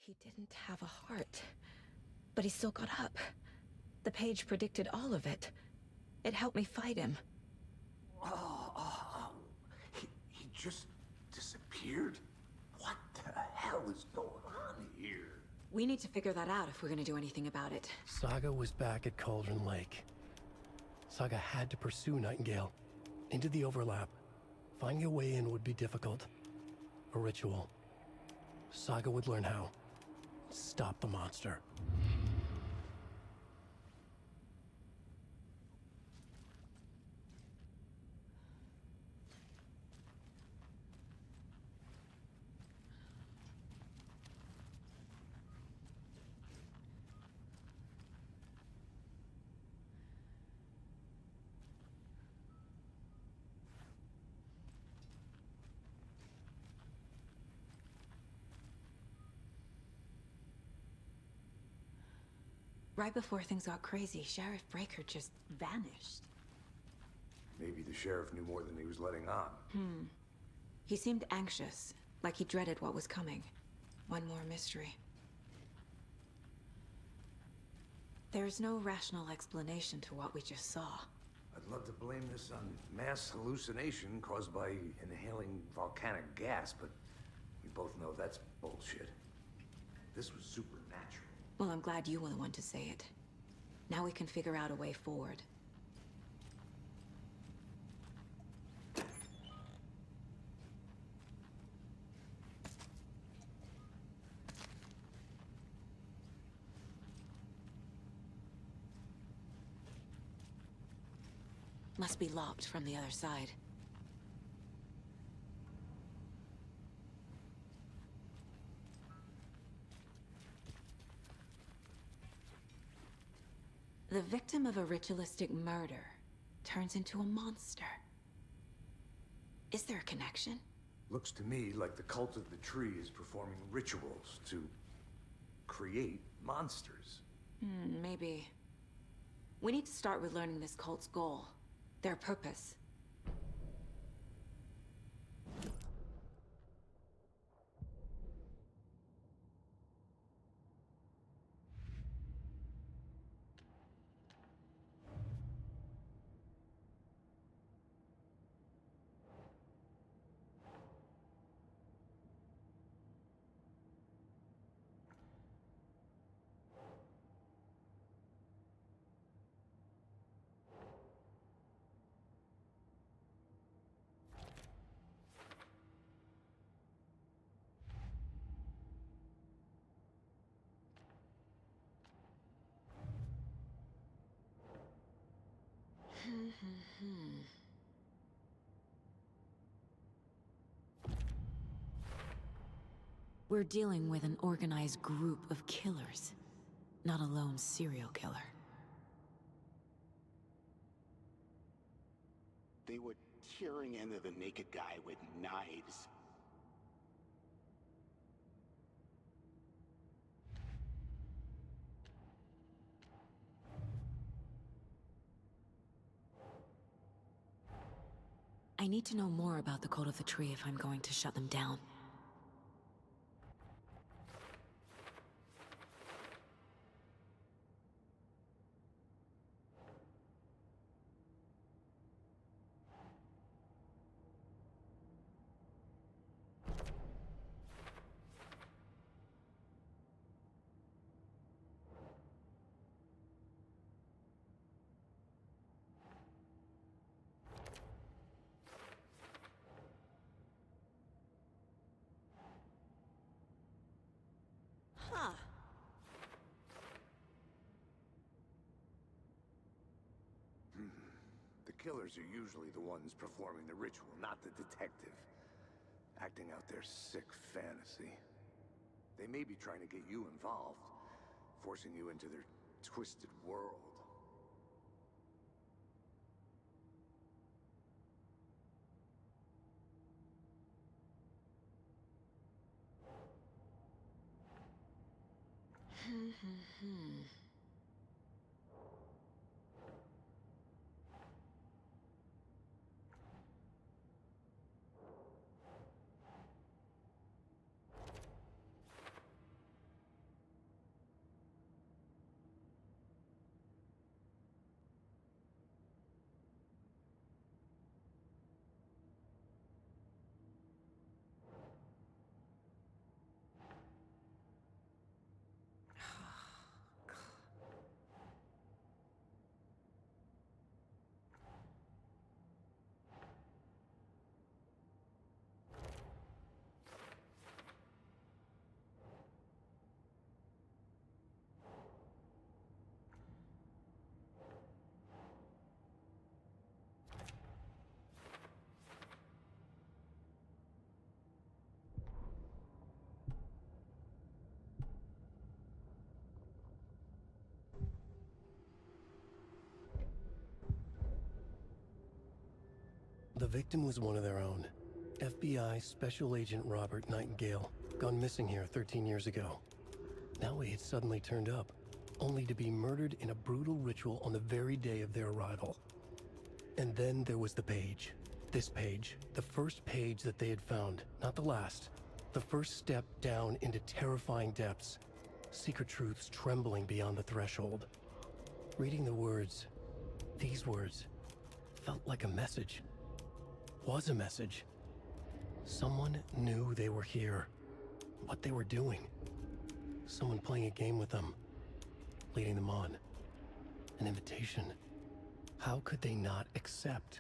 He didn't have a heart, but he still got up. The page predicted all of it. It helped me fight him. He just disappeared? What the hell is going on here? We need to figure that out if we're gonna do anything about it. Saga was back at Cauldron Lake. Saga had to pursue Nightingale into the overlap. Finding a way in would be difficult. A ritual. Saga would learn how. Stop the monster. Right before things got crazy, Sheriff Breaker just vanished. Maybe the sheriff knew more than he was letting on. He seemed anxious, like he dreaded what was coming. One more mystery. There's no rational explanation to what we just saw. I'd love to blame this on mass hallucination caused by inhaling volcanic gas, but we both know that's bullshit. This was supernatural. Well, I'm glad you were the one to say it. Now we can figure out a way forward. Must be locked from the other side. The victim of a ritualistic murder turns into a monster. Is there a connection? Looks to me like the cult of the tree is performing rituals to create monsters. Maybe. We need to start with learning this cult's goal. Their purpose. We're dealing with an organized group of killers, not a lone serial killer. They were tearing into the naked guy with knives. I need to know more about the Cult of the Tree if I'm going to shut them down. Huh. The killers are usually the ones performing the ritual, not the detective. Acting out their sick fantasy. They may be trying to get you involved, forcing you into their twisted world. The victim was one of their own. FBI Special Agent Robert Nightingale, gone missing here 13 years ago. Now he had suddenly turned up, only to be murdered in a brutal ritual on the very day of their arrival. And then there was the page. This page, the first page that they had found, not the last. The first step down into terrifying depths. Secret truths trembling beyond the threshold. Reading the words, these words, felt like a message. Was a message. Someone knew they were here. What they were doing. Someone playing a game with them. Leading them on. An invitation. How could they not accept?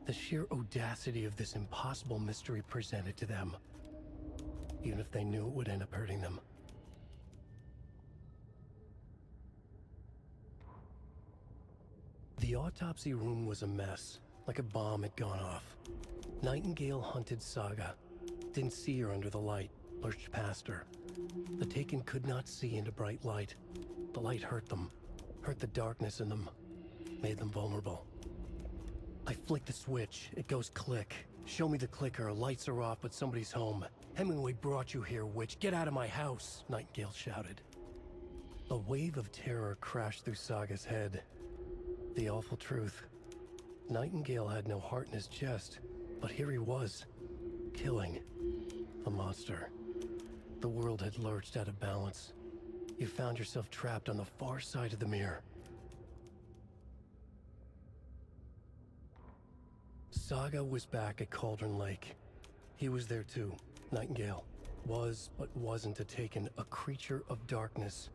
The sheer audacity of this impossible mystery presented to them. Even if they knew it would end up hurting them. The autopsy room was a mess, like a bomb had gone off. Nightingale hunted Saga. Didn't see her under the light, lurched past her. The Taken could not see into bright light. The light hurt them, hurt the darkness in them, made them vulnerable. I flick the switch, it goes click. Show me the clicker, lights are off but somebody's home. Hemingway brought you here, witch, get out of my house, Nightingale shouted. A wave of terror crashed through Saga's head. The awful truth. Nightingale had no heart in his chest, but here he was, killing a monster. The world had lurched out of balance. You found yourself trapped on the far side of the mirror. Saga was back at Cauldron Lake. He was there too, Nightingale. Was, but wasn't a Taken, a creature of darkness.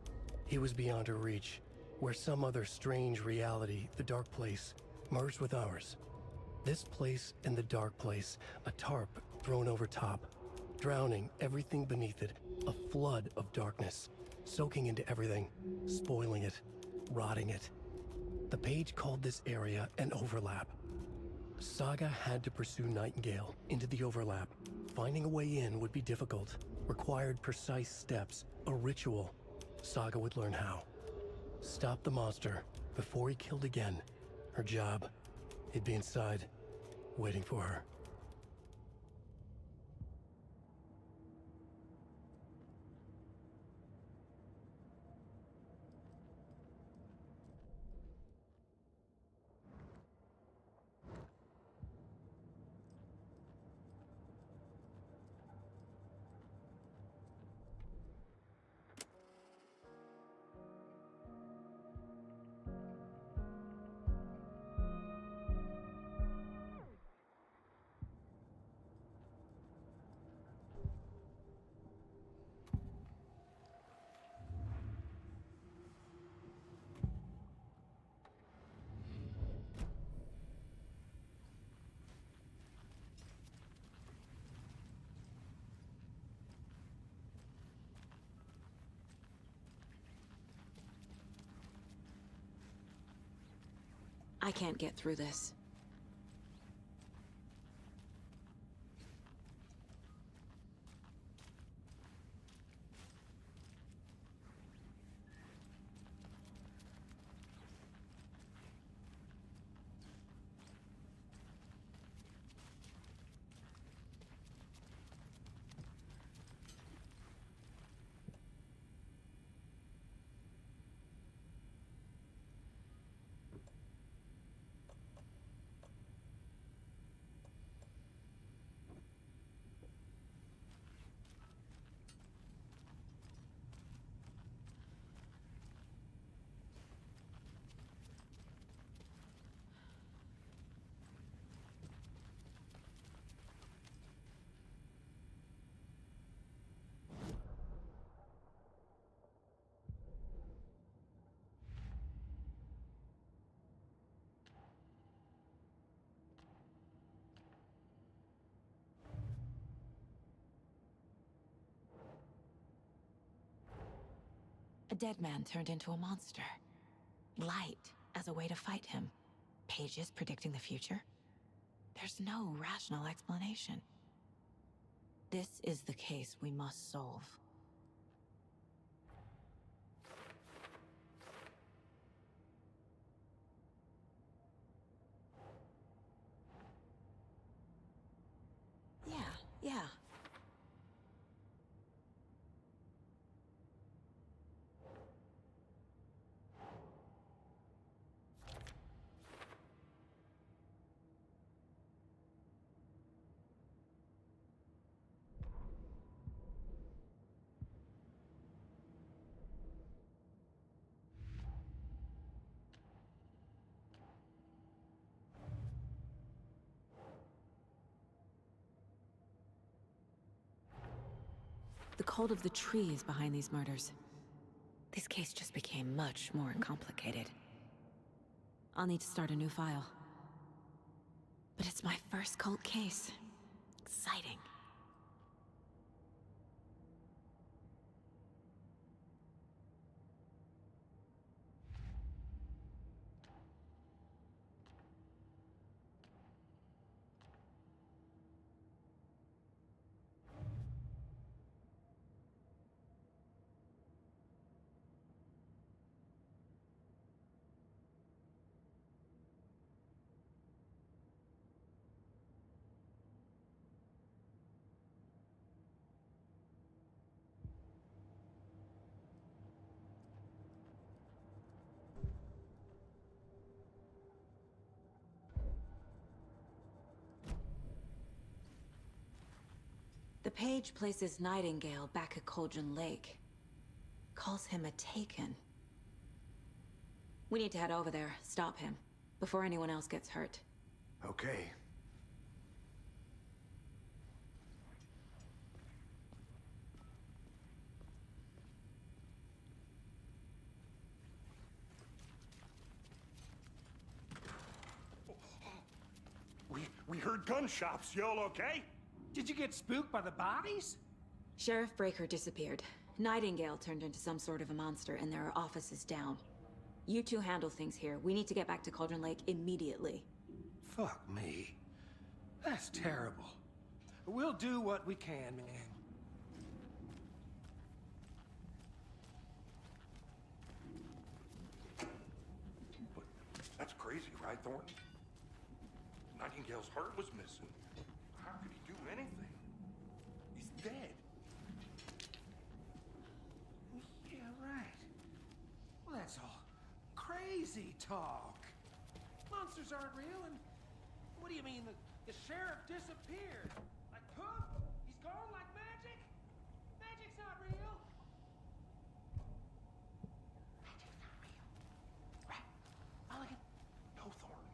He was beyond her reach, where some other strange reality, the dark place, merged with ours. This place and the dark place, a tarp thrown over top, drowning everything beneath it, a flood of darkness, soaking into everything, spoiling it, rotting it. The page called this area an overlap. Saga had to pursue Nightingale into the overlap. Finding a way in would be difficult, required precise steps, a ritual. Saga would learn how. Stop the monster before he killed again. Her job. He'd be inside, waiting for her. I can't get through this. A dead man turned into a monster. Light as a way to fight him. Pages predicting the future? There's no rational explanation. This is the case we must solve. The cult of the tree is behind these murders. This case just became much more complicated. I'll need to start a new file. But it's my first cult case. Exciting. The page places Nightingale back at Cauldron Lake. Calls him a Taken. We need to head over there, stop him, before anyone else gets hurt. Okay. We heard gunshots. Y'all okay? Did you get spooked by the bodies? Sheriff Breaker disappeared. Nightingale turned into some sort of a monster, and there are offices down. You two handle things here. We need to get back to Cauldron Lake immediately. Fuck me. That's terrible. We'll do what we can, man. But that's crazy, right, Thornton? Nightingale's heart was missing. How could he do anything? He's dead. Yeah, right. Well, that's all crazy talk. Monsters aren't real, and what do you mean the sheriff disappeared? Like poof? He's gone like magic? Magic's not real. Magic's not real. Right? Mulligan? No, Thornton.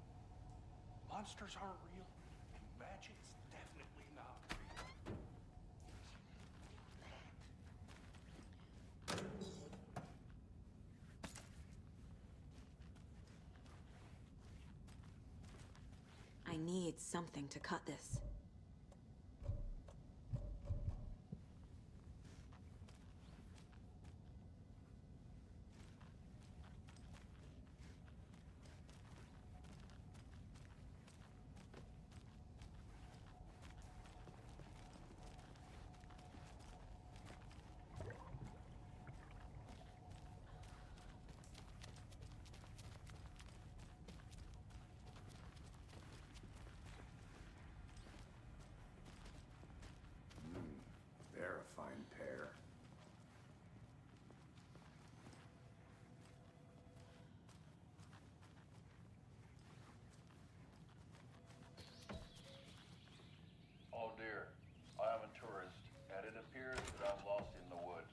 Monsters aren't real, and magic's definitely not real. I need something to cut this. They're a fine pair. Oh dear, I am a tourist, and it appears that I'm lost in the woods.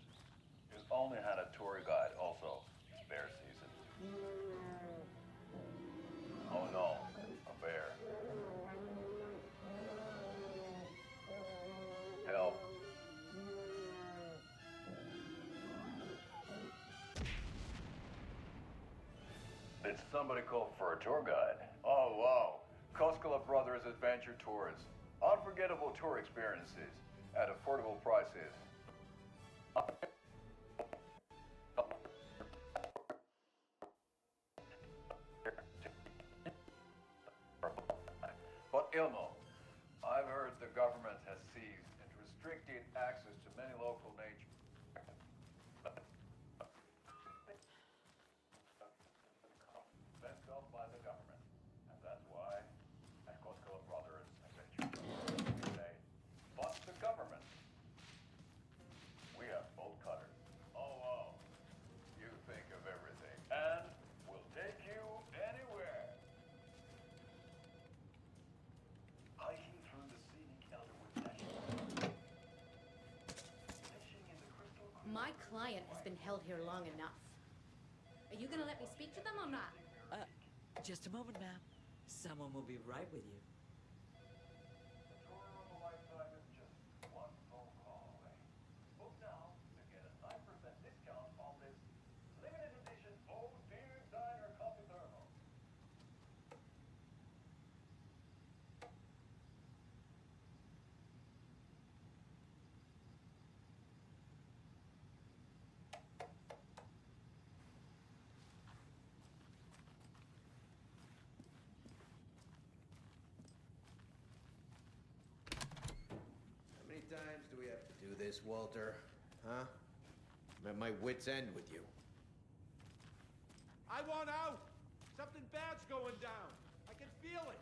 You only had a tour guide, also. Bear season. Oh no, a bear. Help. Did somebody call for a tour guide? Oh wow, Koskela Brothers Adventure Tours. Unforgettable tour experiences at affordable prices. But Ilmo, I've heard the government has seized and restricted access to many local nature. Fenced off by the government, and that's why Koskela Brothers Adventure today. But the government, we have bolt cutters. Oh wow, you think of everything, and we'll take you anywhere. Hiking through the scenic Elderwood National Park. Fishing in the crystal clear. My client has been held here long enough. Are you gonna let me speak to them or not? Just a moment, ma'am. Someone will be right with you. The tour of a lifetime is just one phone call away. Book now. this, Walter? Huh? I'm at my wit's end with you. I want out! Something bad's going down. I can feel it.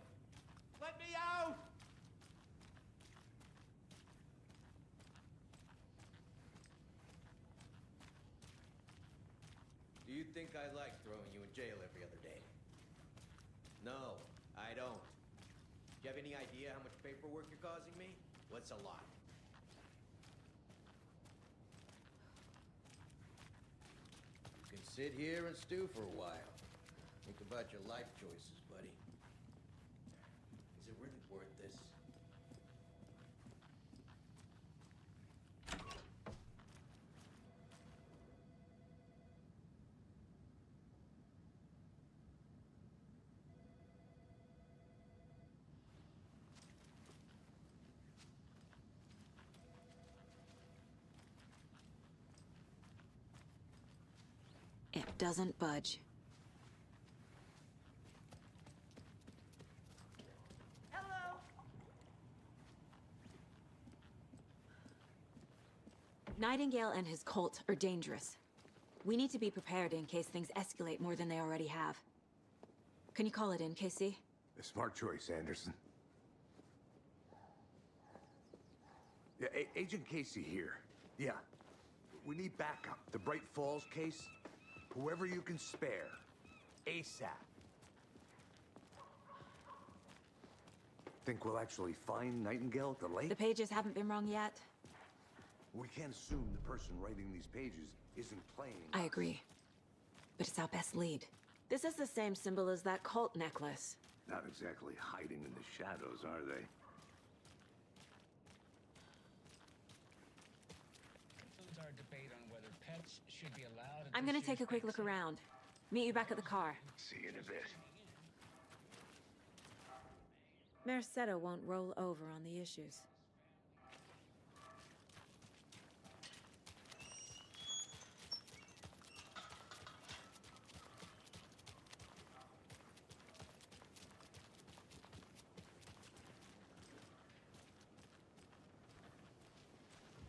Let me out! Do you think I like throwing you in jail every other day? No, I don't. Do you have any idea how much paperwork you're causing me? What's a lot? You can sit here and stew for a while. Think about your life choices, buddy. Is it really worth this? It doesn't budge. Hello. Nightingale and his cult are dangerous. We need to be prepared in case things escalate more than they already have. Can you call it in, Casey? A smart choice, Anderson. Yeah, Agent Casey here. Yeah. We need backup. The Bright Falls case, whoever you can spare. ASAP. Think we'll actually find Nightingale at the lake? The pages haven't been wrong yet. We can't assume the person writing these pages isn't playing. I agree. But it's our best lead. This is the same symbol as that cult necklace. Not exactly hiding in the shadows, are they? Concludes our debate on whether pets should be allowed. I'm gonna take a quick look around. Meet you back at the car. See you in a bit. Merced won't roll over on the issues.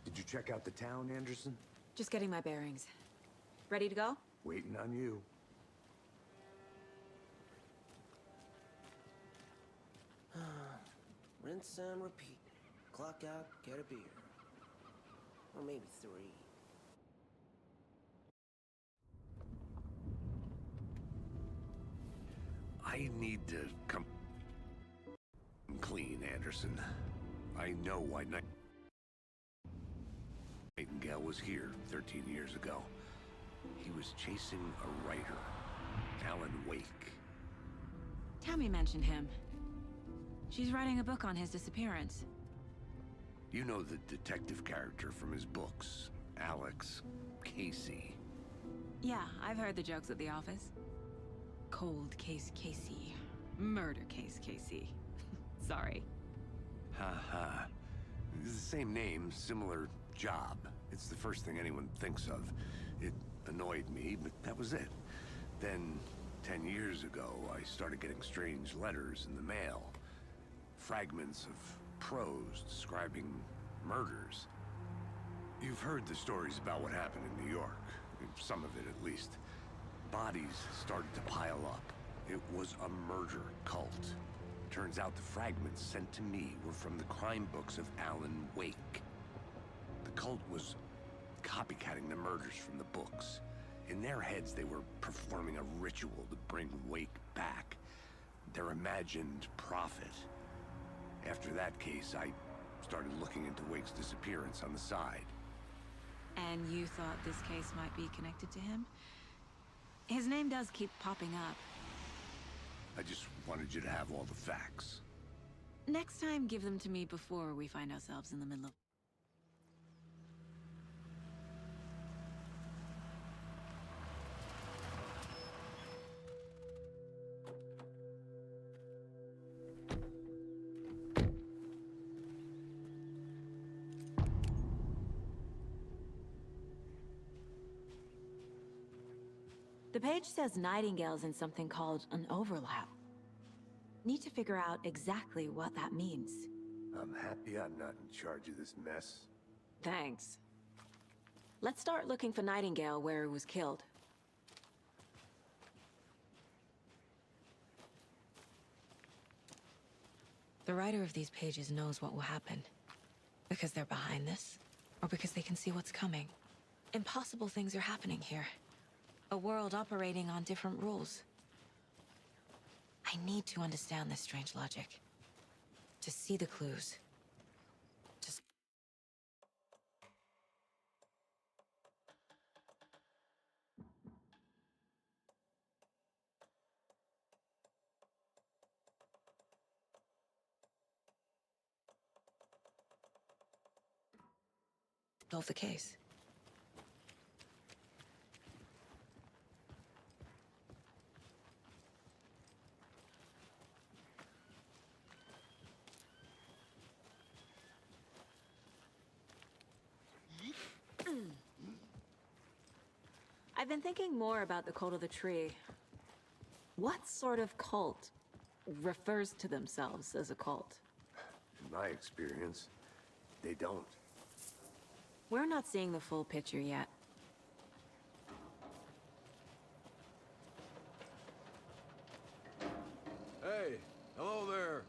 Did you check out the town, Anderson? Just getting my bearings. Ready to go? Waiting on you. Rinse and repeat. Clock out, get a beer. Or maybe 3. I need to come clean, Anderson. I know why Nightingale was here 13 years ago. He was chasing a writer, Alan Wake. Tammy mentioned him. She's writing a book on his disappearance. You know the detective character from his books, Alex Casey. Yeah, I've heard the jokes at the office. Cold case Casey. Murder case Casey. Sorry. Ha ha. It's the same name, similar job. It's the first thing anyone thinks of. It annoyed me, but that was it. Then, 10 years ago, I started getting strange letters in the mail. Fragments of prose describing murders. You've heard the stories about what happened in New York. Some of it, at least. Bodies started to pile up. It was a murder cult. Turns out the fragments sent to me were from the crime books of Alan Wake. The cult was copycatting the murders from the books. In their heads, they were performing a ritual to bring Wake back. Their imagined prophet. After that case, I started looking into Wake's disappearance on the side. And you thought this case might be connected to him? His name does keep popping up. I just wanted you to have all the facts. Next time, give them to me before we find ourselves in the middle of... The page says Nightingale's in something called an overlap. Need to figure out exactly what that means. I'm happy I'm not in charge of this mess. Thanks. Let's start looking for Nightingale where he was killed. The writer of these pages knows what will happen. Because they're behind this, or because they can see what's coming. Impossible things are happening here. A world operating on different rules. I need to understand this strange logic. To see the clues. To solve the case. I've been thinking more about the cult of the tree. What sort of cult refers to themselves as a cult? In my experience, they don't. We're not seeing the full picture yet. Hey, hello there.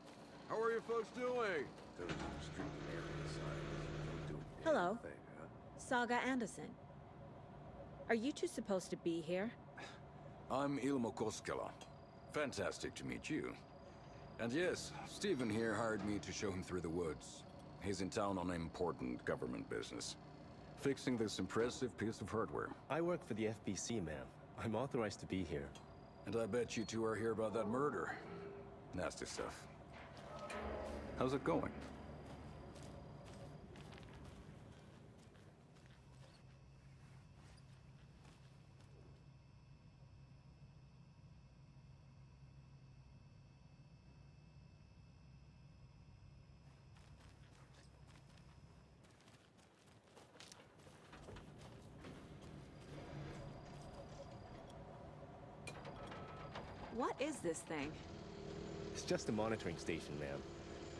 How are you folks doing? Those restricted area signs don't do Hello. anything, huh? Saga Anderson. Are you two supposed to be here? I'm Ilmo Koskela. Fantastic to meet you. And yes, Stephen here hired me to show him through the woods. He's in town on important government business. Fixing this impressive piece of hardware. I work for the FBC, ma'am. I'm authorized to be here. And I bet you two are here about that murder. Nasty stuff. How's it going? What is this thing? It's just a monitoring station, ma'am.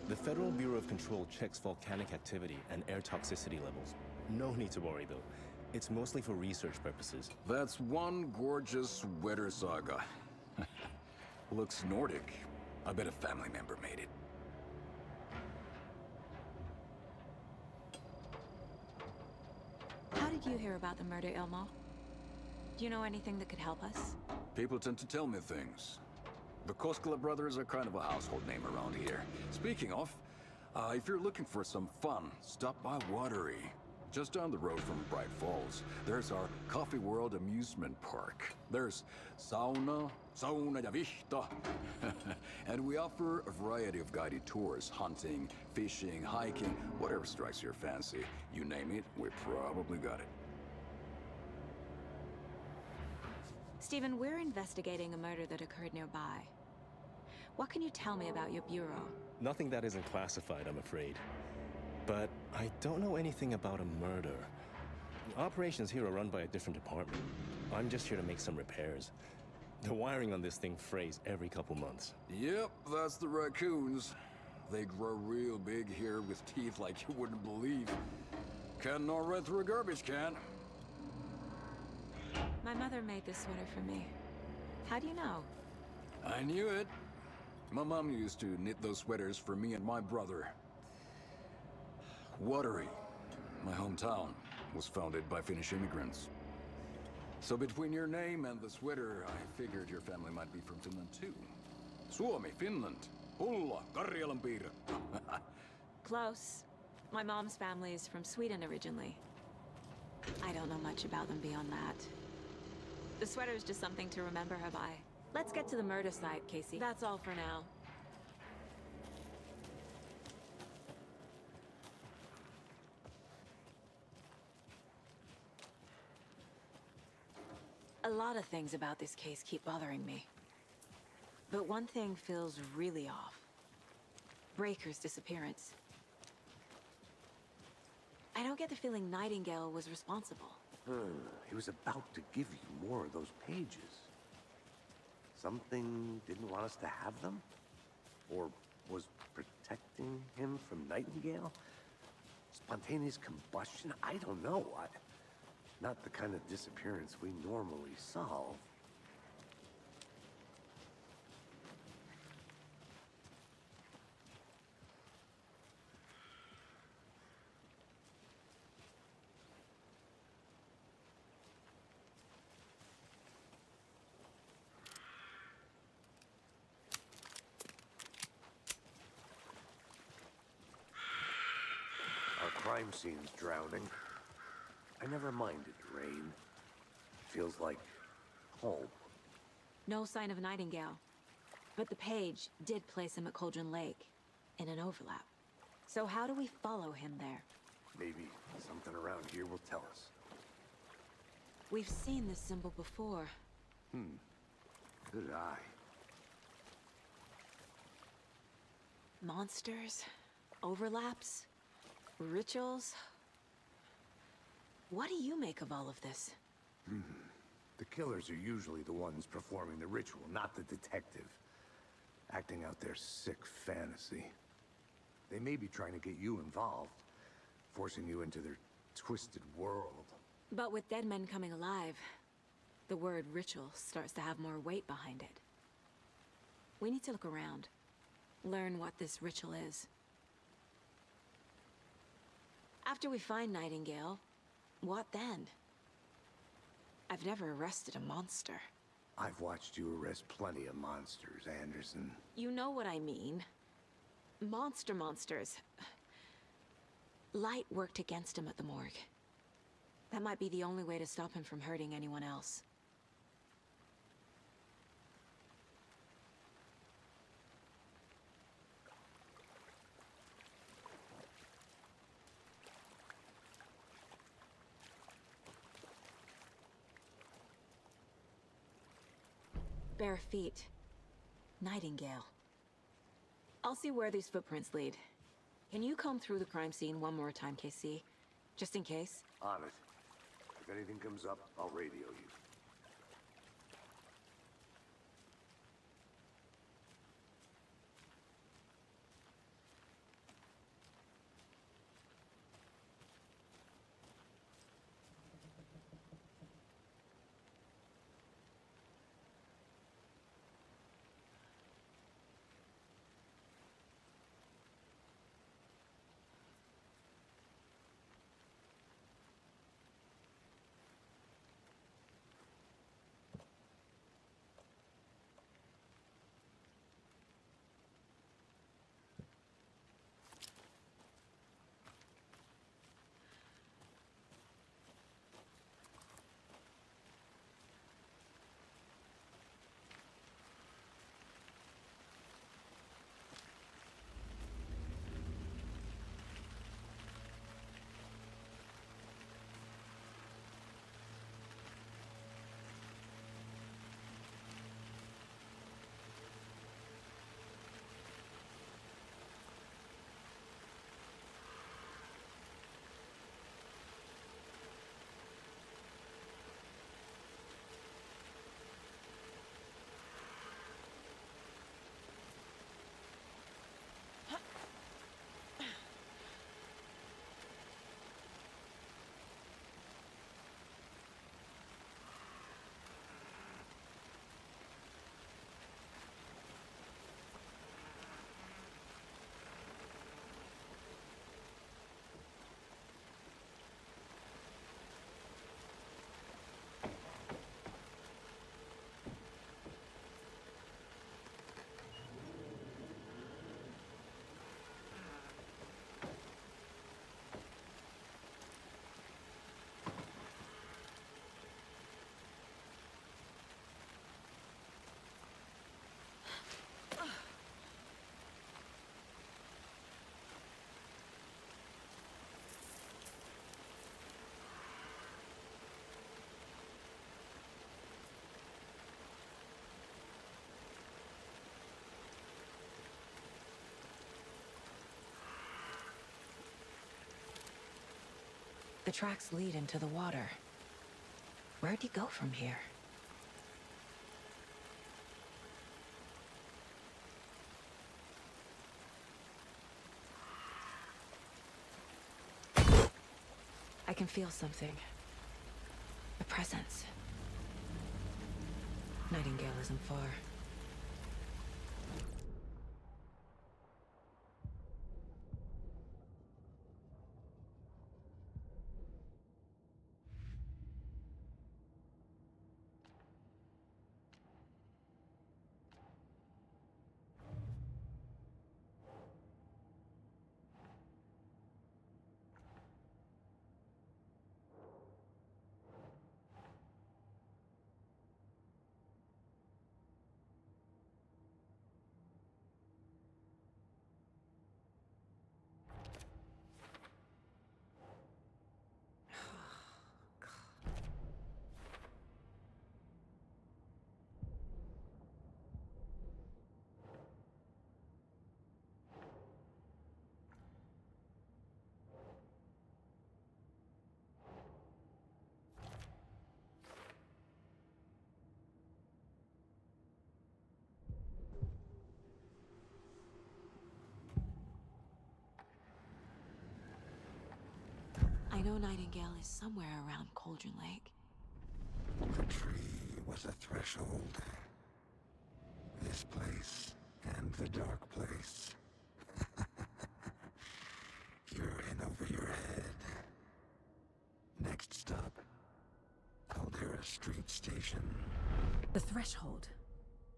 The Federal Bureau of Control checks volcanic activity and air toxicity levels. No need to worry, though. It's mostly for research purposes. That's one gorgeous sweater, Saga. Looks Nordic. I bet a family member made it. How did you hear about the murder, Ilmo? Do you know anything that could help us? People tend to tell me things. The Koskela brothers are kind of a household name around here. Speaking of, if you're looking for some fun, stop by Watery. Just down the road from Bright Falls, there's our Coffee World amusement park. There's sauna ja vihta. And we offer a variety of guided tours, hunting, fishing, hiking, whatever strikes your fancy. You name it, we probably got it. Stephen, we're investigating a murder that occurred nearby. What can you tell me about your bureau? Nothing that isn't classified, I'm afraid. But I don't know anything about a murder. Operations here are run by a different department. I'm just here to make some repairs. The wiring on this thing frays every couple months. Yep, that's the raccoons. They grow real big here with teeth like you wouldn't believe. Can't gnaw right through a garbage can. My mother made this sweater for me. How do you know? I knew it. My mom used to knit those sweaters for me and my brother. Watery, my hometown, was founded by Finnish immigrants. So between your name and the sweater, I figured your family might be from Finland too. Suomi, Finland. Hulla, Karjalanpiirre. Close. My mom's family is from Sweden originally. I don't know much about them beyond that. The sweater is just something to remember her by. Let's get to the murder site, Casey. That's all for now. A lot of things about this case keep bothering me. But one thing feels really off. Breaker's disappearance. I don't get the feeling Nightingale was responsible. He was about to give you more of those pages. Something didn't want us to have them? Or was protecting him from Nightingale? It's Spontaneous combustion? I don't know. Not the kind of disappearance we normally solve. Our crime scene's drowning. I never minded rain. Feels like home. No sign of Nightingale. But the page did place him at Cauldron Lake, in an overlap. So how do we follow him there? Maybe something around here will tell us. We've seen this symbol before. Good eye. Monsters? Overlaps? Rituals? What do you make of all of this? The killers are usually the ones performing the ritual, not the detective. Acting out their sick fantasy. They may be trying to get you involved, forcing you into their twisted world. But with dead men coming alive, the word ritual starts to have more weight behind it. We need to look around, learn what this ritual is. After we find Nightingale, what then? I've never arrested a monster. I've watched you arrest plenty of monsters, Anderson. You know what I mean. Monsters. Light worked against him at the morgue. That might be the only way to stop him from hurting anyone else. Bare feet. Nightingale. I'll see where these footprints lead. Can you comb through the crime scene one more time, KC? Just in case? On it. If anything comes up, I'll radio you. The tracks lead into the water. Where'd he go from here? can feel something. A presence. Nightingale isn't far. I know Nightingale is somewhere around Cauldron Lake. The tree was a threshold. This place and the dark place. You're in over your head. Next stop, Caldera Street Station. The threshold.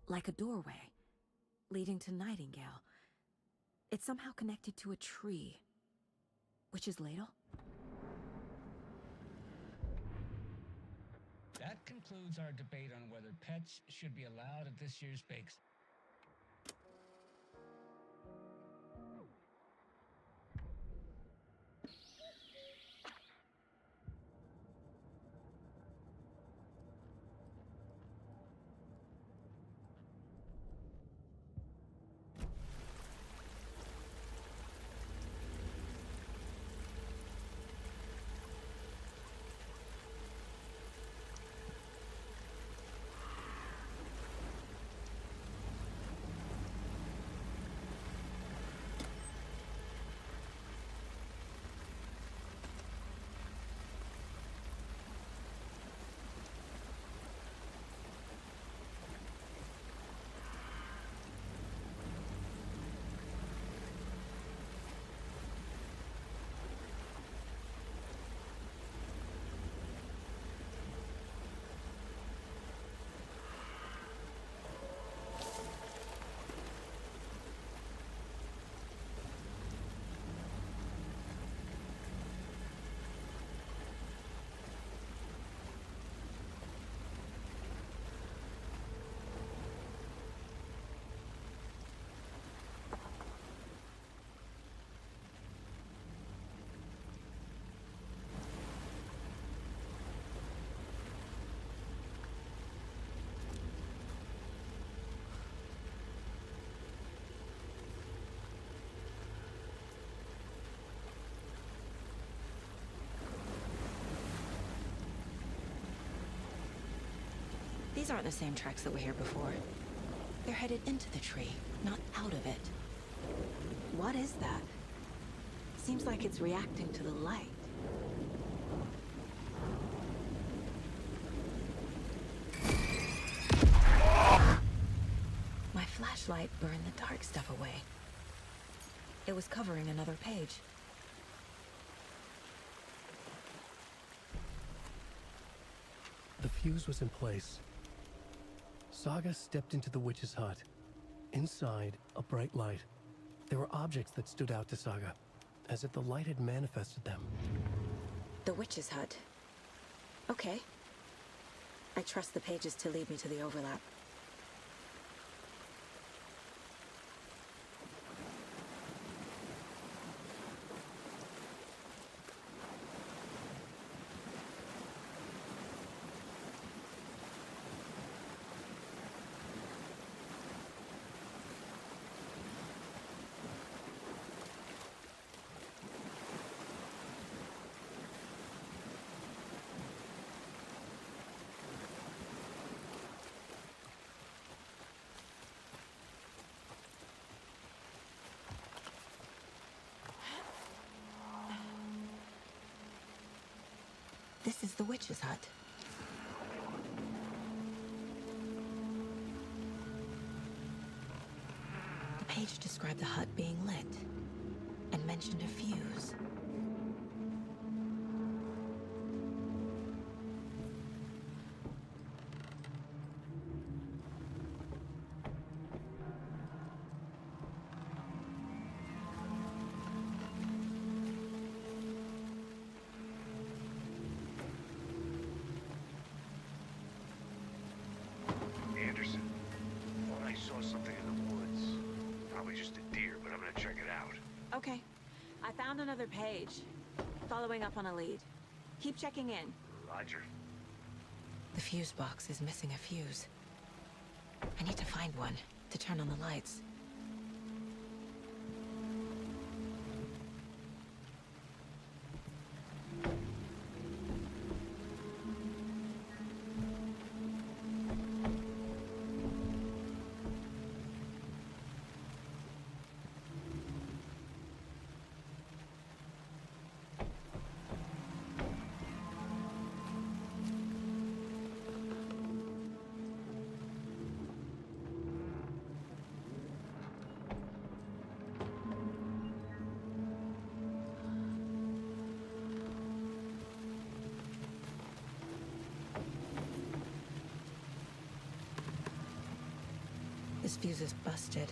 Like a doorway. Leading to Nightingale. It's somehow connected to a tree. Witch's Ladle? That concludes our debate on whether pets should be allowed at this year's bakes. These aren't the same tracks that were here before. They're headed into the tree, not out of it. What is that? Seems like it's reacting to the light. My flashlight burned the dark stuff away. It was covering another page. The fuse was in place. Saga stepped into the witch's hut. Inside, a bright light. There were objects that stood out to Saga, as if the light had manifested them. The witch's hut. Okay. I trust the pages to lead me to the overlap. This is the witch's hut. The page described the hut being lit and mentioned a fuse. Anderson, thought I saw something in the woods. Probably just a deer, but I'm gonna check it out. Okay. I found another page. Following up on a lead. Keep checking in. Roger. The fuse box is missing a fuse. I need to find one to turn on the lights. This fuse is busted.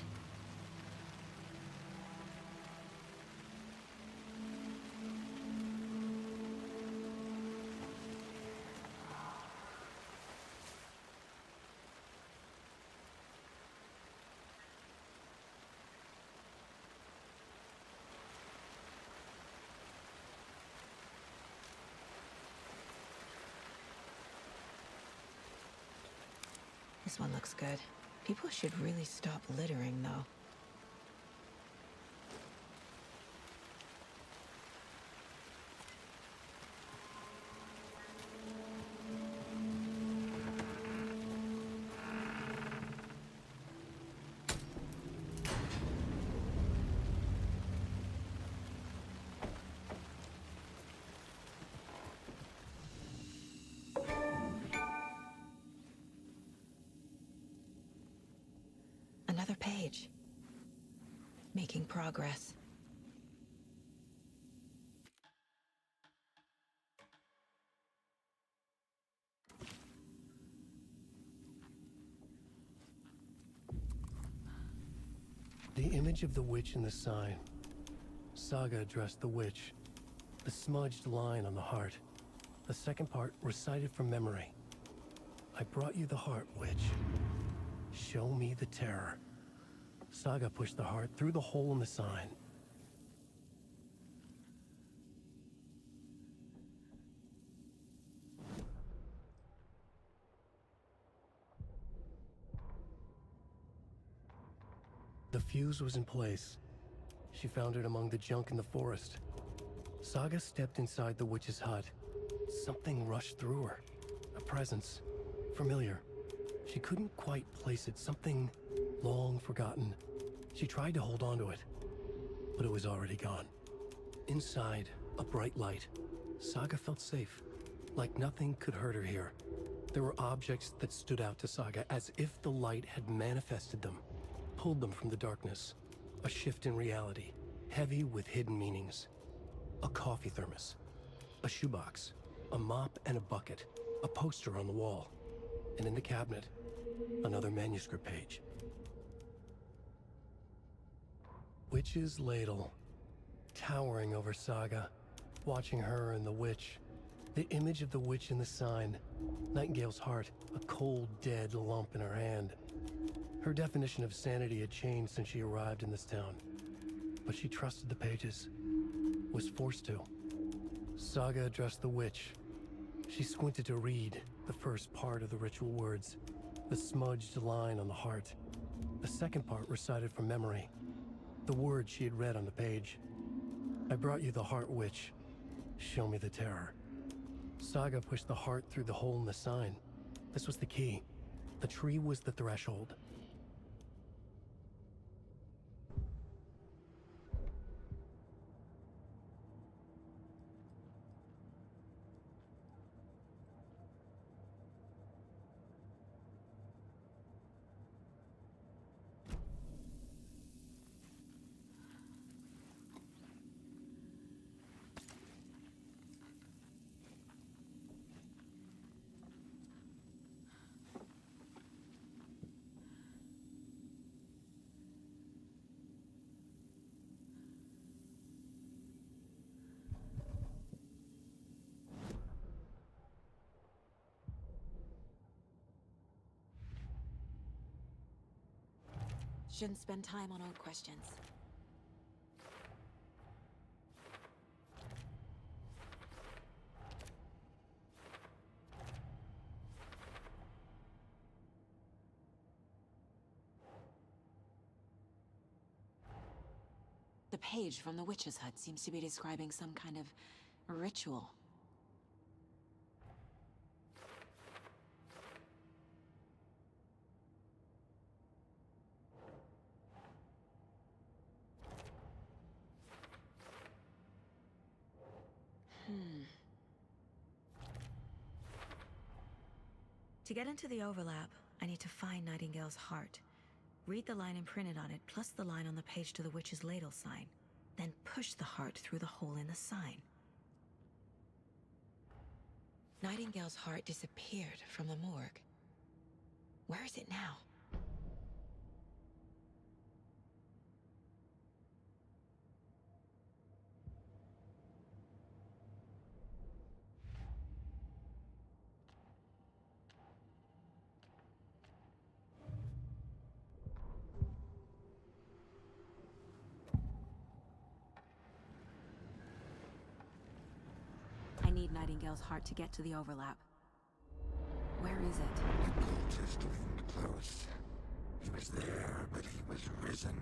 This one looks good. People should really stop littering, though. Another page. Making progress. The image of the witch in the sign. Saga addressed the witch. The smudged line on the heart. The second part recited from memory. I brought you the heart, witch. Show me the terror. Saga pushed the heart through the hole in the sign. The fuse was in place. She found it among the junk in the forest. Saga stepped inside the witch's hut. Something rushed through her. A presence. Familiar. She couldn't quite place it. Something long forgotten. She tried to hold on to it, but it was already gone. Inside, a bright light. Saga felt safe, like nothing could hurt her here. There were objects that stood out to Saga as if the light had manifested them, pulled them from the darkness. A shift in reality, heavy with hidden meanings. A coffee thermos, a shoebox, a mop and a bucket, a poster on the wall, and in the cabinet, another manuscript page. Witch's ladle, towering over Saga, watching her and the witch. The image of the witch in the sign, Nightingale's heart, a cold, dead lump in her hand. Her definition of sanity had changed since she arrived in this town, but she trusted the pages, was forced to. Saga addressed the witch. She squinted to read the first part of the ritual words, the smudged line on the heart. The second part recited from memory, the words she had read on the page. I brought you the heart, witch. Show me the terror. Saga pushed the heart through the hole in the sign. This was the key. The tree was the threshold. Shouldn't spend time on old questions. The page from the witch's hut seems to be describing some kind of ritual. To get into the overlap, I need to find Nightingale's heart. Read the line imprinted on it, plus the line on the page to the witch's ladle sign. Then push the heart through the hole in the sign. Nightingale's heart disappeared from the morgue. Where is it now? I need Nightingale's heart to get to the overlap. Where is it? The cultist leaned close. He was there, but he was risen.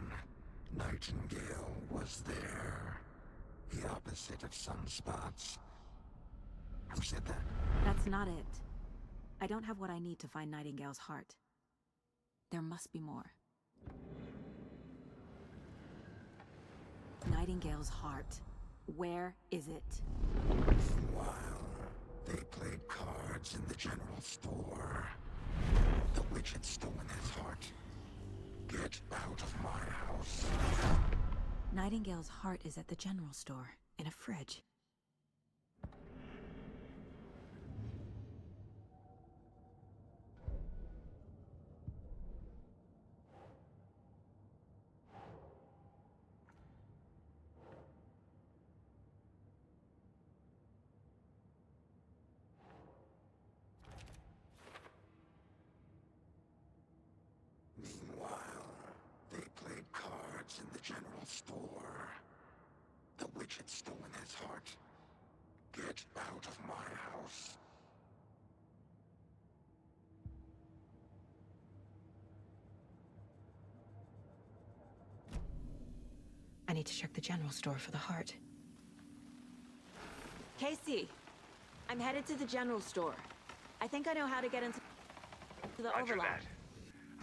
Nightingale was there. The opposite of sunspots. Who said that? That's not it. I don't have what I need to find Nightingale's heart. There must be more. Nightingale's heart. Where is it? Meanwhile, they played cards in the general store. The witch had stolen his heart. Get out of my house. Nightingale's heart is at the general store, in a fridge. Meanwhile, they played cards in the general store. The witch had stolen his heart. Get out of my house. I need to check the general store for the heart. Casey, I'm headed to the general store. I think I know how to get into the Roger overlap. that.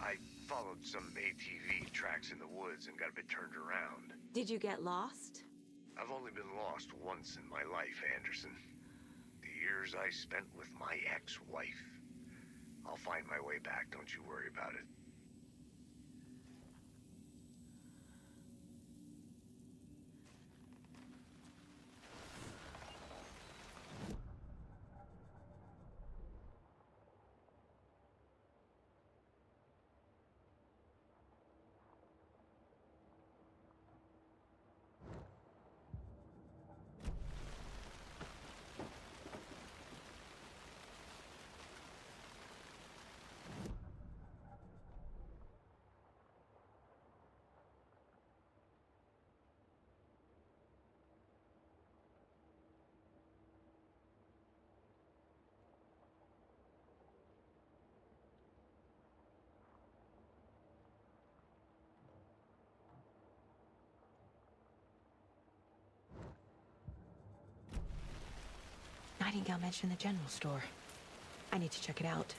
I followed some ATV tracks in the woods and got a bit turned around. Did you get lost? I've only been lost once in my life, Anderson. The years I spent with my ex-wife. I'll find my way back, don't you worry about it. Nightingale mentioned the general store. I need to check it out.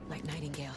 like Nightingale.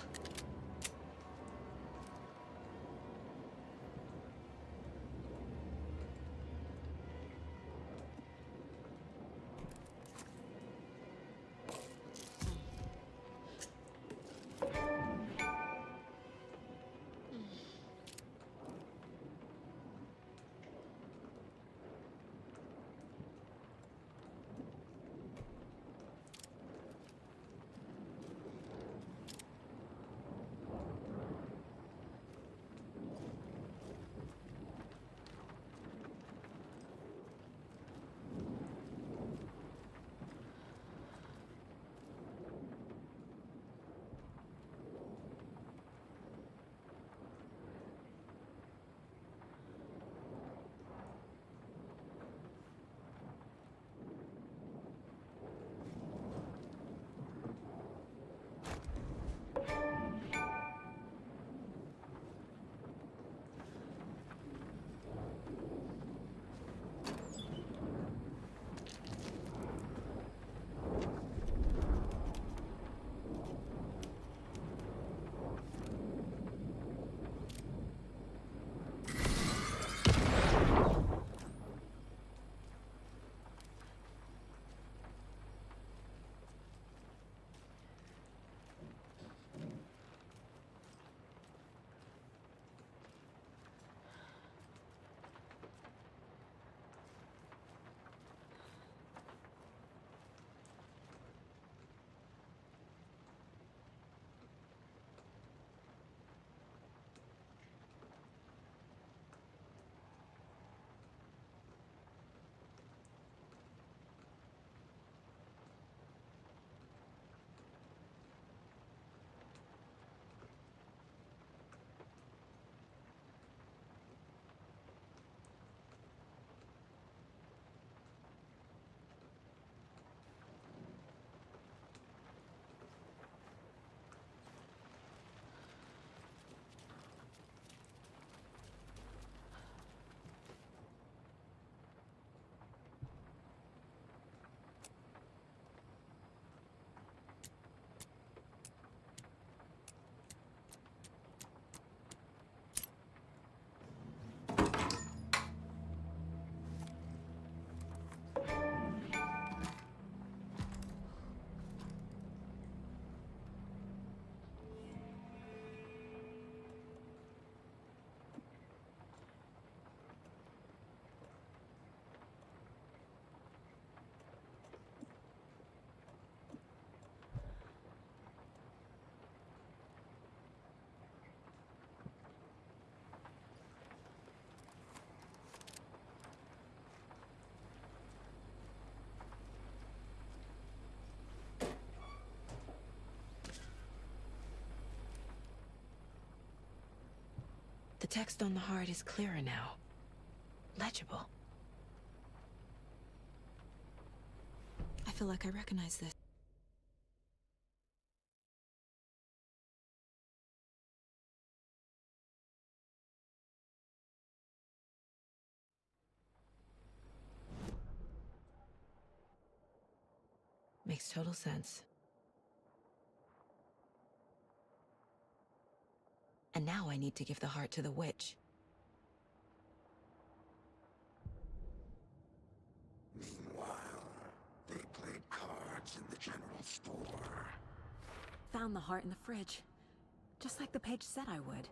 The text on the heart is clearer now. Legible. I feel like I recognize this. Makes total sense. And now I need to give the heart to the witch. Meanwhile, they played cards in the general store. Found the heart in the fridge. Just like the page said I would.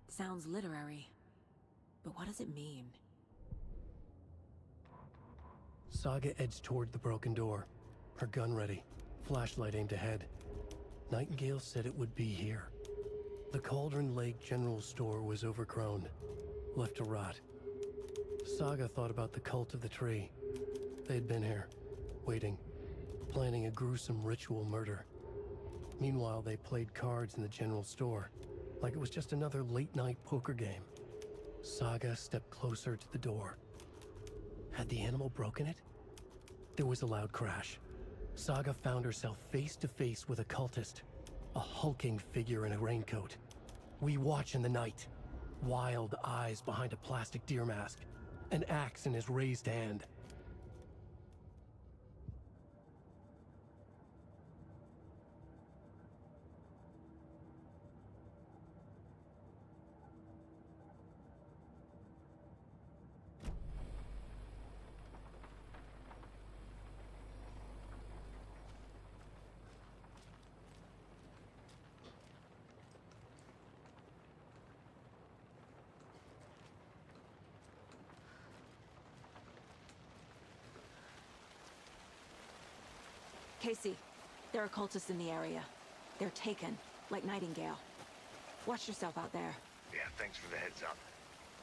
Sounds literary. But what does it mean? Saga edged toward the broken door, her gun ready, flashlight aimed ahead. Nightingale said it would be here. The Cauldron Lake General Store was overgrown, left to rot. Saga thought about the cult of the tree. They had been here, waiting, planning a gruesome ritual murder. Meanwhile, they played cards in the general store, like it was just another late-night poker game. Saga stepped closer to the door. Had the animal broken it? There was a loud crash. Saga found herself face to face with a cultist, a hulking figure in a raincoat. We watch in the night, wild eyes behind a plastic deer mask, an axe in his raised hand. Casey, there are cultists in the area. They're taken, like Nightingale. Watch yourself out there. Yeah, thanks for the heads up.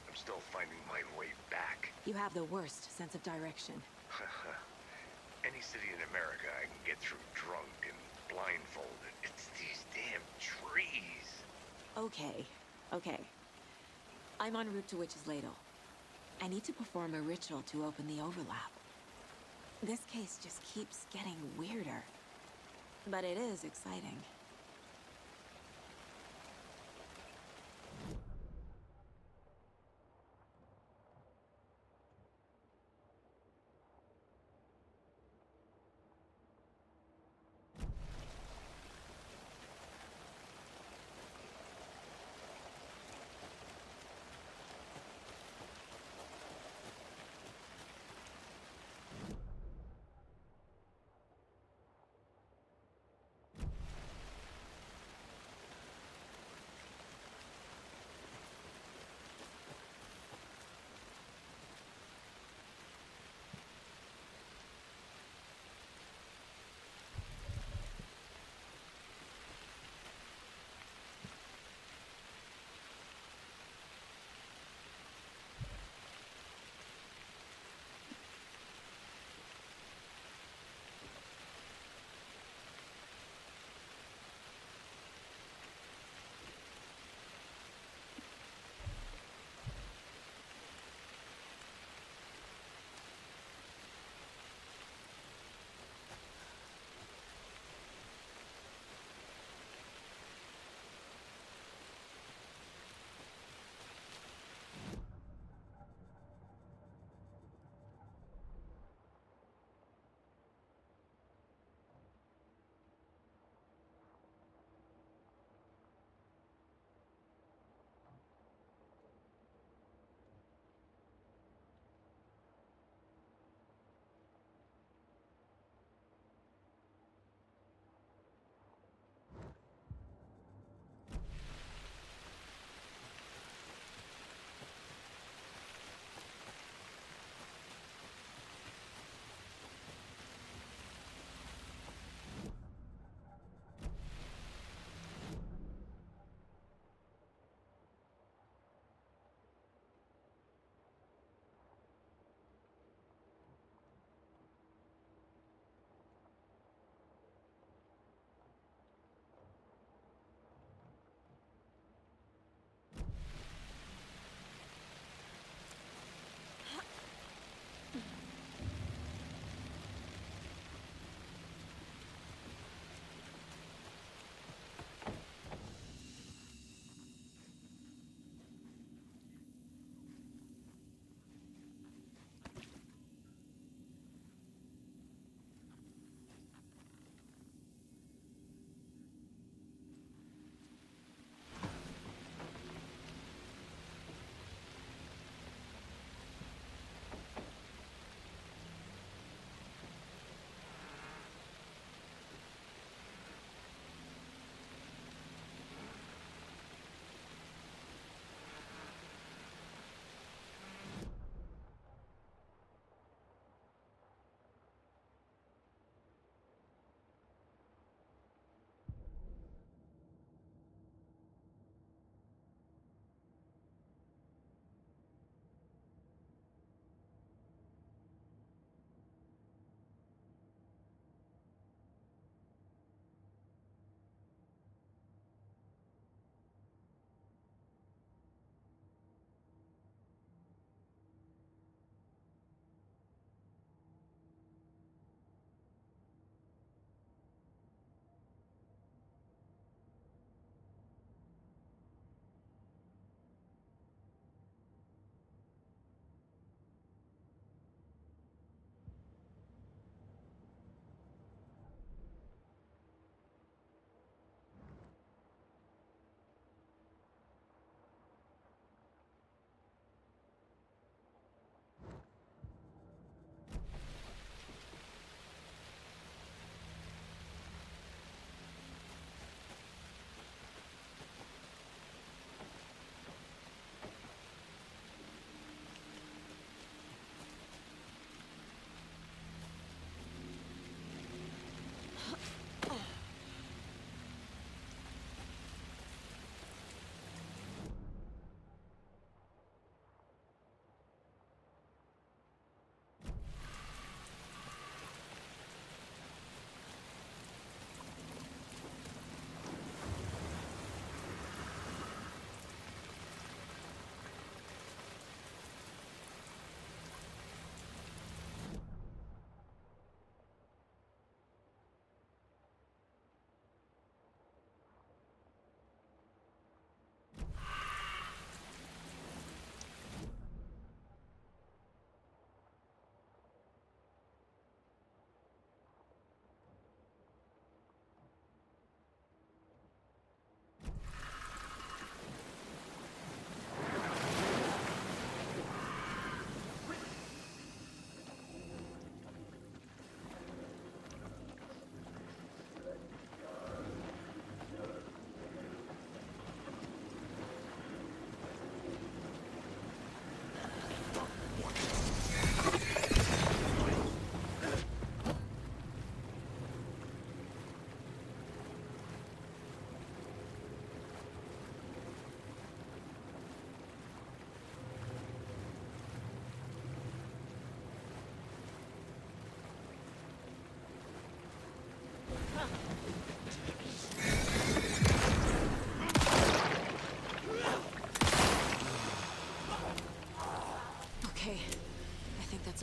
I'm still finding my way back. You have the worst sense of direction. Any city in America I can get through drunk and blindfolded. It's these damn trees. Okay, okay. I'm en route to Witch's Ladle. I need to perform a ritual to open the overlap. This case just keeps getting weirder. But it is exciting.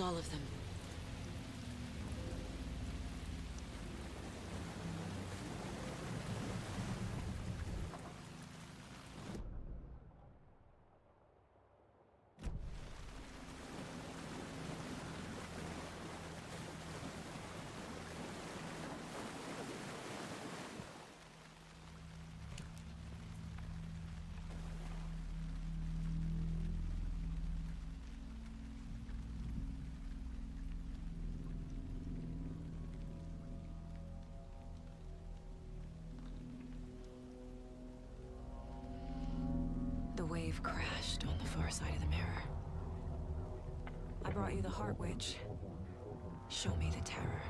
That's all of them. The wave crashed on the far side of the mirror. I brought you the Heart Witch. Show me the terror.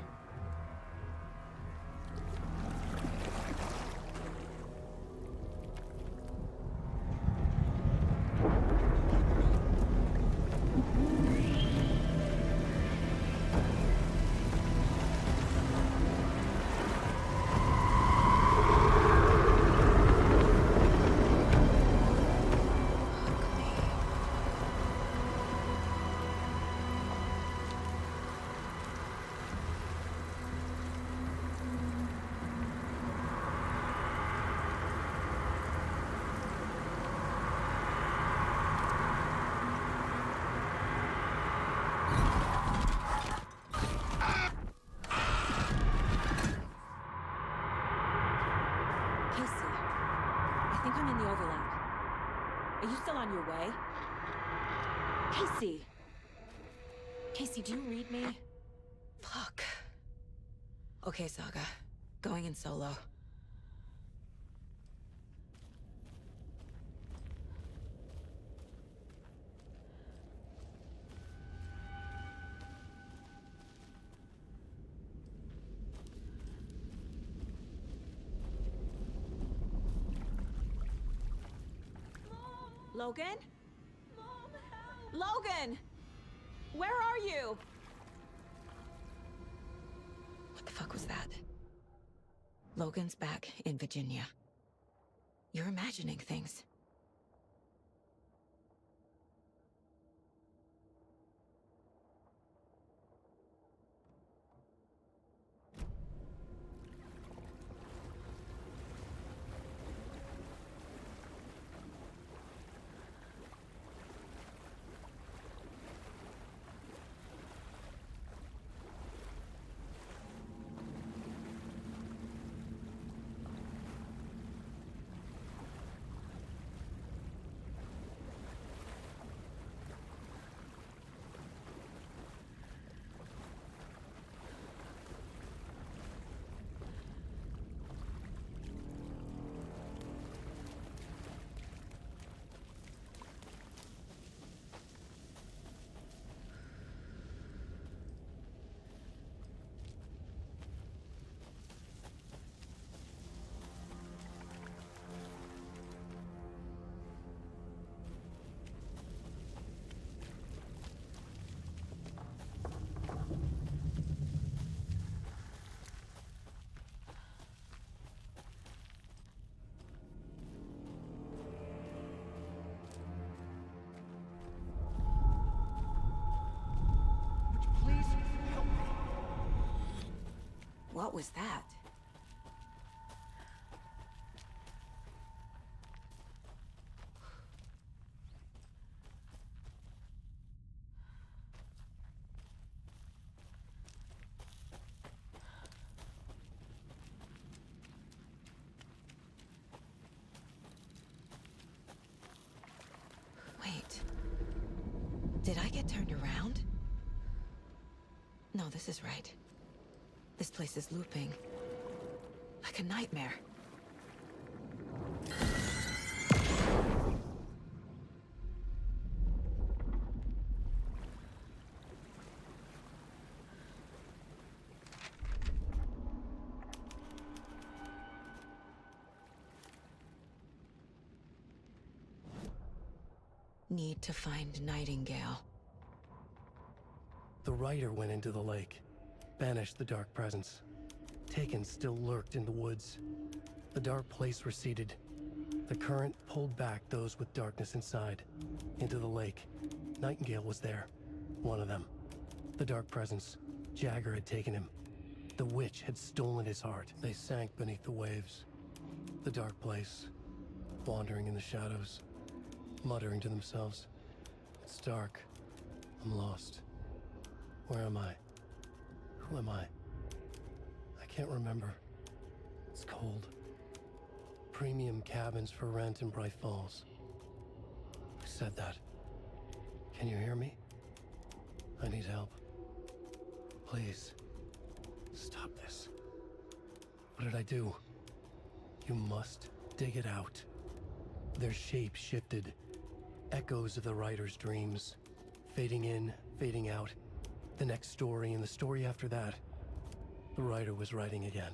On your way? Casey! Casey, do you read me? Fuck. Okay, Saga. Going in solo. Logan? Mom, help! Logan! Where are you? What the fuck was that? Logan's back in Virginia. You're imagining things. What was that? Wait. Did I get turned around? No, this is right. This place is looping. Like a nightmare. Need to find Nightingale. The writer went into the lake, banished the dark presence. Taken still lurked in the woods. The dark place receded. The current pulled back those with darkness inside, into the lake. Nightingale was there, one of them. The dark presence. Jagger had taken him. The witch had stolen his heart. They sank beneath the waves. The dark place, wandering in the shadows, muttering to themselves. It's dark. I'm lost. Where am I? Who am I? I can't remember. It's cold. Premium cabins for rent in Bright Falls. Who said that? Can you hear me? I need help. Please. Stop this. What did I do? You must dig it out. Their shape shifted. Echoes of the writer's dreams. Fading in, fading out. The next story and the story after that. The writer was writing again.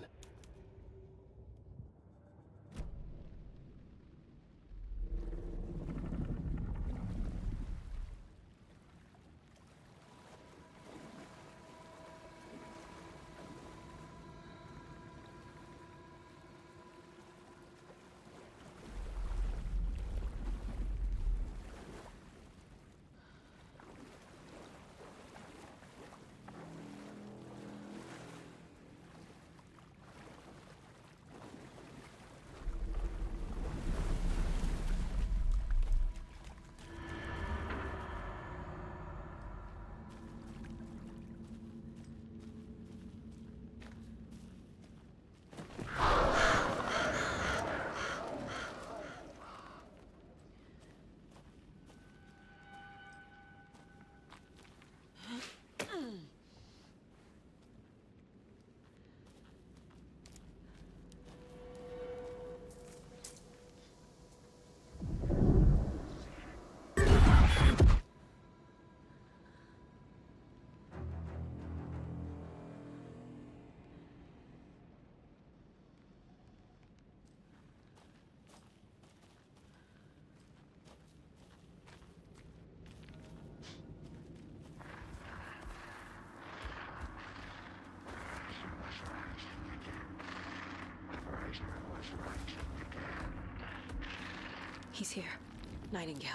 He's here. Nightingale.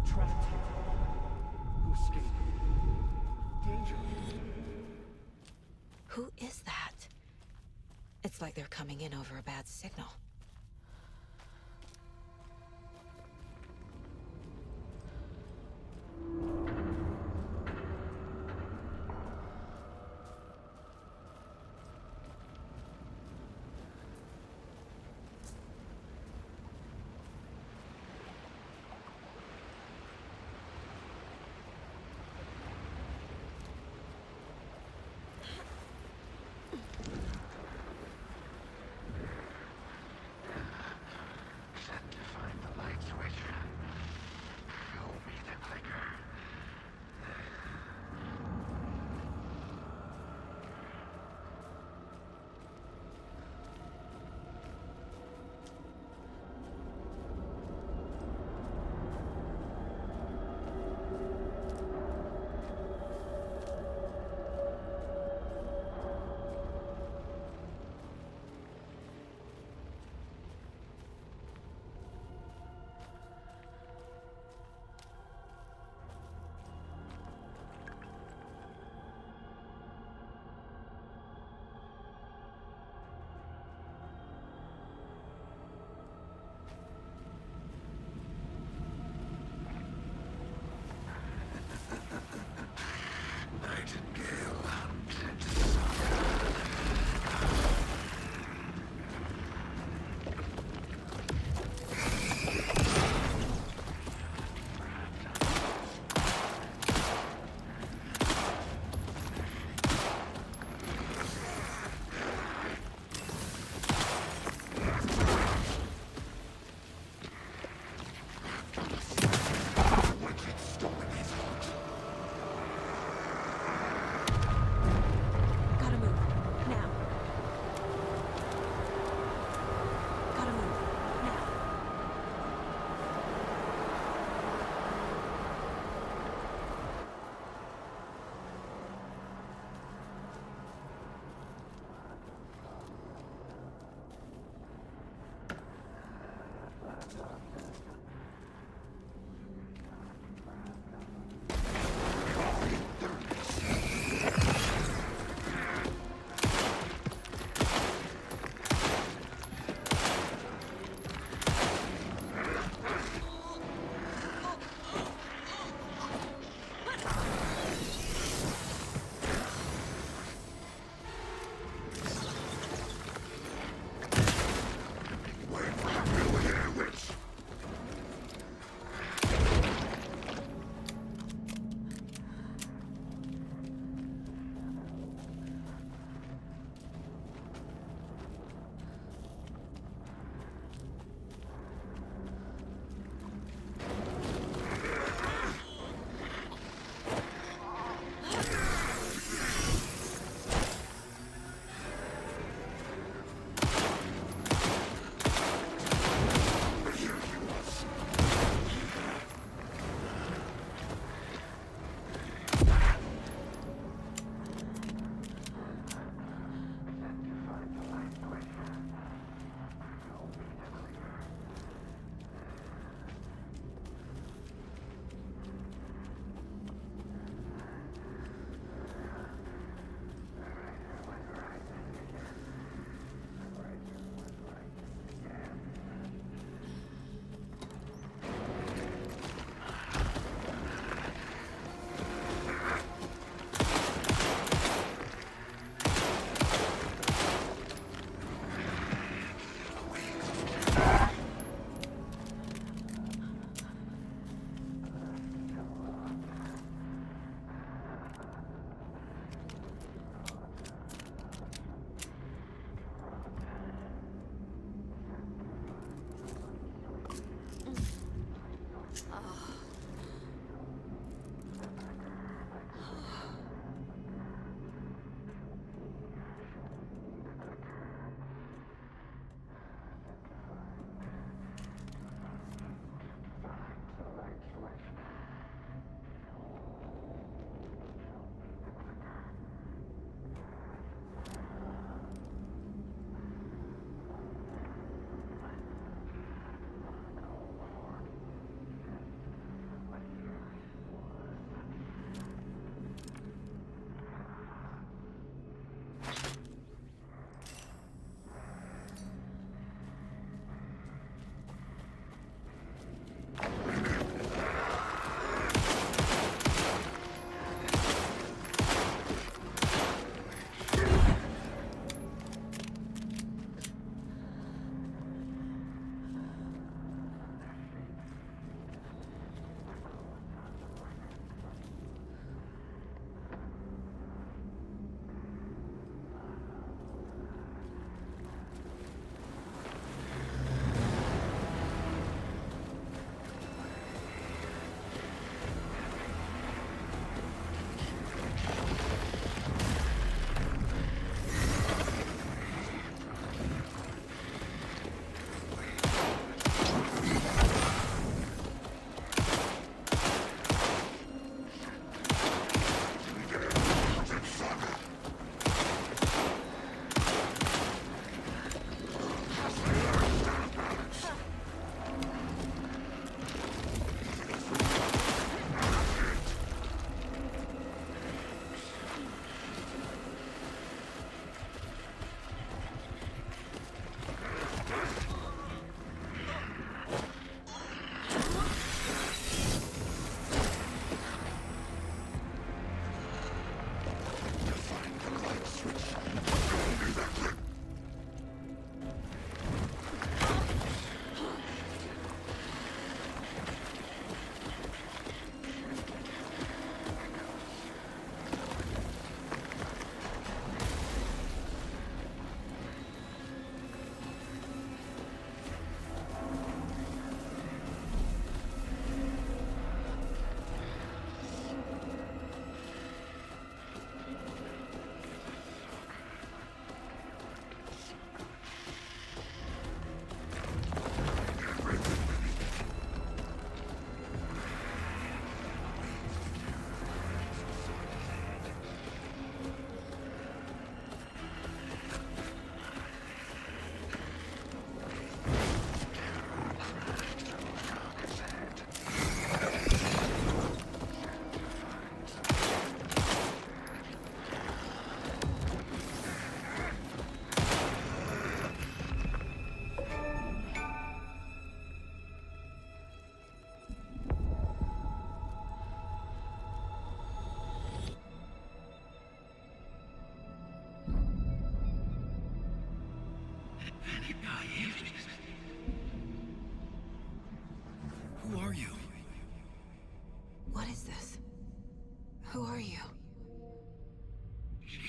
Trapped here. Who escaped? Danger. Who is that? It's like they're coming in over a bad signal.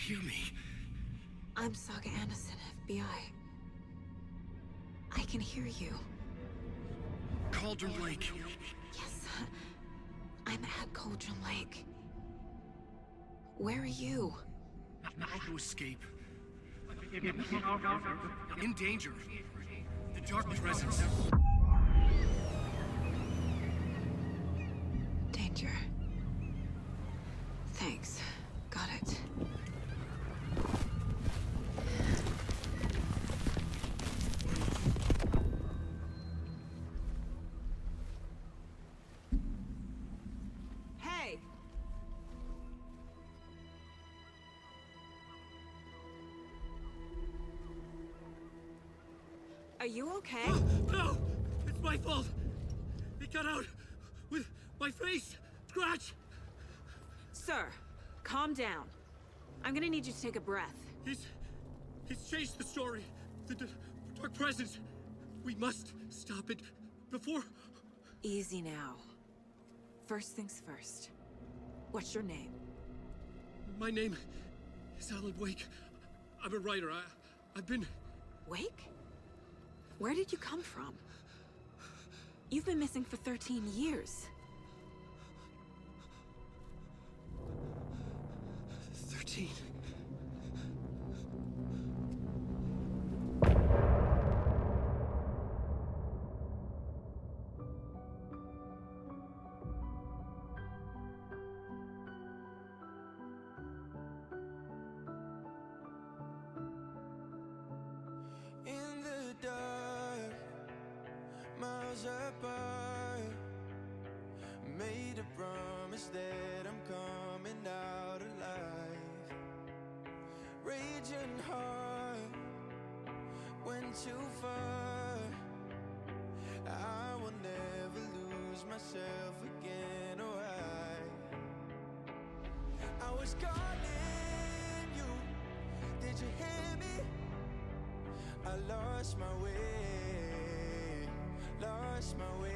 hear me? I'm Saga Anderson, FBI. I can hear you. Cauldron Lake. Yes, I'm at Cauldron Lake. Where are you? How to escape. In danger. The dark presence. Danger. Thanks. Got it. Hey! Are you okay? No! It's my fault! It got out with my face! Scratch! Sir, calm down. I'm gonna need you to take a breath. He's changed the story. The dark presence. We must stop it before... Easy now. First things first. What's your name? My name is Alan Wake. I'm a writer. I've been... Wake? Where did you come from? You've been missing for 13 years. 13. In the dark, miles apart, made a promise that I'm coming out alive. Raging heart, went too far. I will never lose myself again, or I was calling you, did you hear me? I lost my way, lost my way.